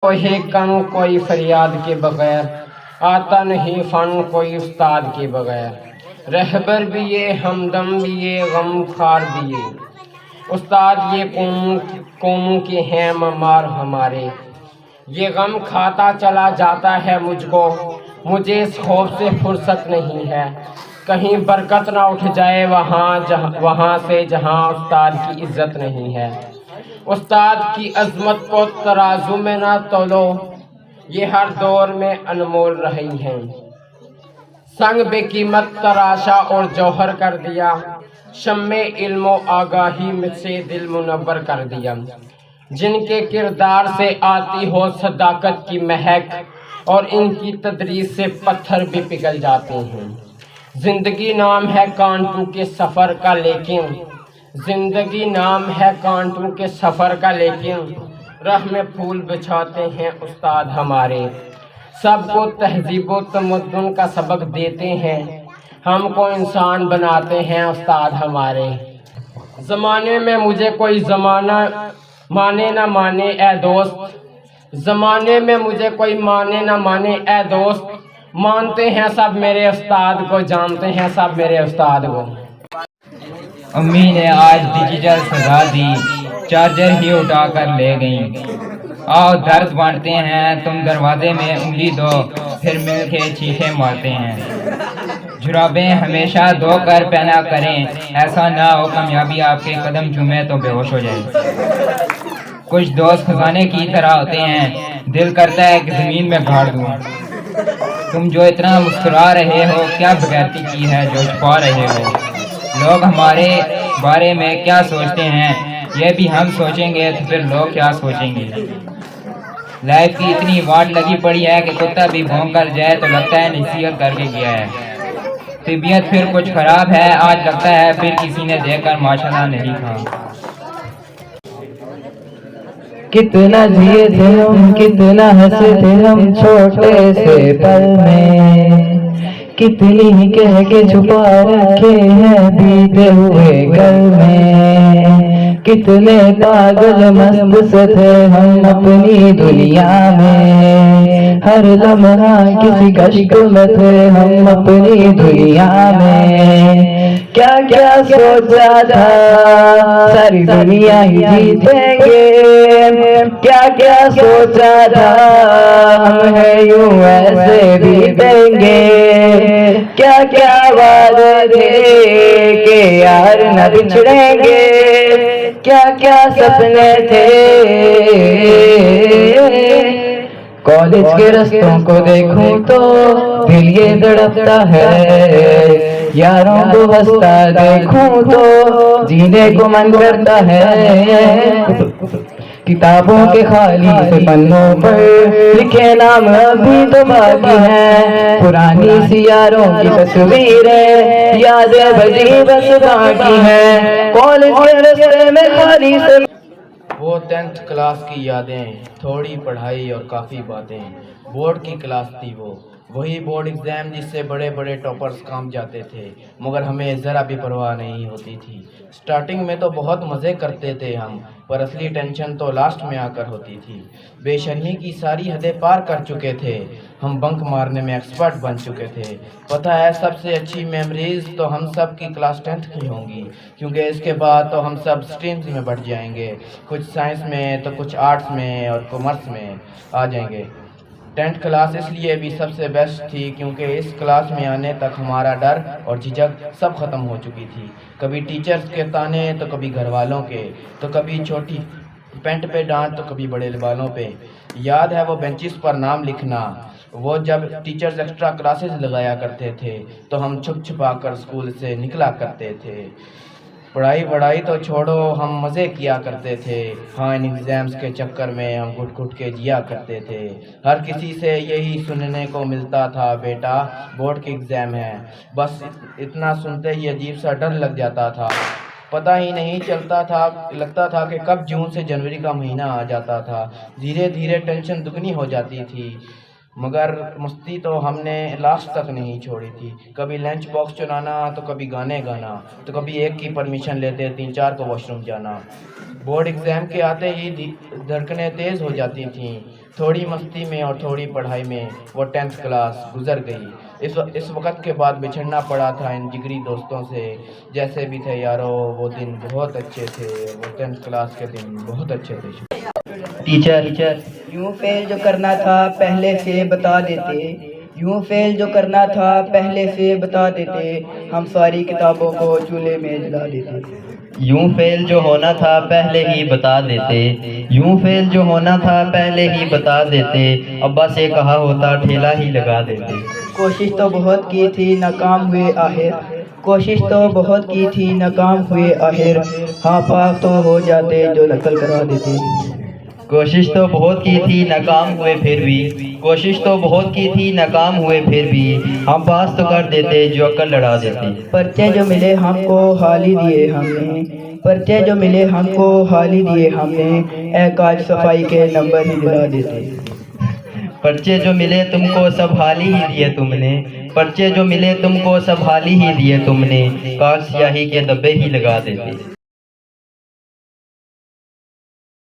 कोई कम कोई फरियाद के बगैर, आता नहीं फन कोई उस्ताद के बगैर। रहबर भी ये, हमदम भी ये, गमखार भी ये, उस्ताद ये कौमों के हैं ममार हमारे। ये गम खाता चला जाता है मुझको, मुझे इस खौफ से फुर्सत नहीं है, कहीं बरकत ना उठ जाए वहाँ से जहाँ उस्ताद की इज्जत नहीं है। उस्ताद की अजमत को तराजू में ना तोलो, ये हर दौर में अनमोल रही हैं। संग बेकीमत तराशा और जौहर कर दिया, शम्मे इल्मो आगाही में से दिल मुनव्वर कर दिया। जिनके किरदार से आती हो सदाकत की महक, और इनकी तदरीस से पत्थर भी पिघल जाते हैं। जिंदगी नाम है कांटों के सफ़र का, लेकिन जिंदगी नाम है कांटों के सफ़र का, लेकिन राह में फूल बिछाते हैं उस्ताद हमारे। सबको तहजीब व तमद्दुन का सबक देते हैं, हमको इंसान बनाते हैं उस्ताद हमारे। ज़माने में मुझे कोई ज़माना माने ना माने ए दोस्त, ज़माने में मुझे कोई माने ना माने ए दोस्त, मानते हैं सब मेरे उस्ताद को, जानते हैं सब मेरे उस्ताद को। अम्मी ने आज डिजिटल सजा दी, चार्जर ही उठा कर ले गईं। आओ दर्द बांटते हैं, तुम दरवाजे में उंगली दो, फिर मिलके चीखे मारते हैं। जुराबें हमेशा धो कर पहना करें, ऐसा ना हो कामयाबी आपके कदम चूमे तो बेहोश हो जाए। कुछ दोस्त खजाने की तरह होते हैं, दिल करता है कि ज़मीन में गाड़ दूं। तुम जो इतना मुस्कुरा रहे हो, क्या बगैरती की है जो छुपा रहे हो। लोग हमारे बारे में क्या सोचते हैं, ये भी हम सोचेंगे तो फिर लोग क्या सोचेंगे। लाइफ की इतनी वाट लगी पड़ी है कि कुत्ता भी भौंक कर जाए तो लगता है नसीहत करके गया है। तबीयत फिर कुछ खराब है, आज लगता है फिर किसी ने देखकर माशाल्लाह नहीं कहा। कितना जिए थे हम, कितना हंसे थे हम छोटे से पल में, कितनी ही कह के छुपा रखे हैं बीते हुए कल में। कितने पागल मस्त से थे हम अपनी दुनिया में, हर लम्हा किसी कश्क में थे हम अपनी दुनिया में। क्या क्या सोचा था सारी दुनिया ही जीतेंगे, क्या क्या सोचा था हम है यूं ऐसे बीतेंगे। क्या क्या वादे थे कि यार न बिछड़ेंगे, क्या क्या सपने थे। कॉलेज के रस्तों को देखूं तो दिल ये धड़कता है, यारों को हंसता देखूं तो जीने को मन करता है। किताबों के खाली से पन्नों पर लिखे नाम अभी तो बाकी हैं, पुरानी सी यारों की तस्वीरें यादें बजी बस बाकी हैं। कॉलेज के रास्ते में खाली से वो 10th क्लास की यादें, थोड़ी पढ़ाई और काफ़ी बातें। बोर्ड की क्लास थी वो, वही बोर्ड एग्ज़ाम जिससे बड़े बड़े टॉपर्स काम जाते थे, मगर हमें ज़रा भी परवाह नहीं होती थी। स्टार्टिंग में तो बहुत मज़े करते थे हम, पर असली टेंशन तो लास्ट में आकर होती थी। बेशर्मी की सारी हदें पार कर चुके थे हम, बंक मारने में एक्सपर्ट बन चुके थे। पता है सबसे अच्छी मेमोरीज़ तो हम सब की क्लास 10th की होंगी, क्योंकि इसके बाद तो हम सब स्ट्रीम्स में बढ़ जाएंगे, कुछ साइंस में तो कुछ आर्ट्स में और कॉमर्स में आ जाएंगे। 10th क्लास इसलिए भी सबसे बेस्ट थी क्योंकि इस क्लास में आने तक हमारा डर और झिझक सब ख़त्म हो चुकी थी। कभी टीचर्स के ताने तो कभी घर वालों के, तो कभी छोटी पेंट पे डांट तो कभी बड़े बालों पे। याद है वो बेंचेस पर नाम लिखना, वो जब टीचर्स एक्स्ट्रा क्लासेस लगाया करते थे तो हम छुप छुपा कर स्कूल से निकला करते थे। पढ़ाई तो छोड़ो, हम मज़े किया करते थे। हाँ, इन एग्ज़ाम्स के चक्कर में हम घुट घुट के जिया करते थे। हर किसी से यही सुनने को मिलता था, बेटा बोर्ड के एग्ज़ाम है। बस इतना सुनते ही अजीब सा डर लग जाता था, पता ही नहीं चलता था, लगता था कि कब जून से जनवरी का महीना आ जाता था। धीरे धीरे टेंशन दुगनी हो जाती थी। مگر مستی تو ہم نے لاسٹ تک نہیں چھوڑی تھی، کبھی لنچ باکس چلانا تو کبھی گانے گانا، تو کبھی ایک کی پرمیشن لیتے 3-4 کو واش روم جانا۔ بورڈ ایگزام کے آتے ہی دھڑکنیں تیز ہو جاتی تھیں، تھوڑی مستی میں اور تھوڑی پڑھائی میں وہ 10th کلاس گزر گئی۔ اس وقت کے بعد بچھڑنا پڑا تھا ان جگری دوستوں سے، جیسے بھی تھے یارو وہ دن بہت اچھے تھے، وہ 10th کلاس کے دن بہت اچھے تھے۔ ٹیچر یوں فیل جو کرنا تھا پہلے سے بتا دیتے، یوں فیل جو کرنا تھا پہلے سے بتا دیتے، ہم ساری کتابوں کو چولہے میں جلا دیتے۔ یوں فیل جو ہونا تھا پہلے ہی بتا دیتے، یوں فیل جو ہونا تھا پہلے ہی بتا دیتے، ابا سے کہا ہوتا ٹھیلا ہی لگا دیتے۔ کوشش تو بہت کی تھی ناکام ہوئے آخر، کوشش تو بہت کی تھی ناکام ہوئے آخر، ہاں پاس تو ہو جاتے جو نقل کرا دیتے۔ کوشش تو بہت کی تھی ناکام ہوئے پھر بھی، کوشش تو بہت کی تھی ناکام ہوئے پھر بھی، ہم پاس تو کر دیتے جو عقل لڑا دیتے۔ پرچے جو ملے ہم کو حال ہی دیے ہم نے، پرچے جو ملے ہم کو حال ہی دیے ہم نے، اے کاج صفائی کے نمبر ہی دلا دیتے۔ پرچے جو ملے تم کو سب حالی ہی دیے تم نے، پرچے جو ملے تم کو سب حالی ہی دیے تم نے، کاش سیاہی کے دبے ہی لگا دیتے۔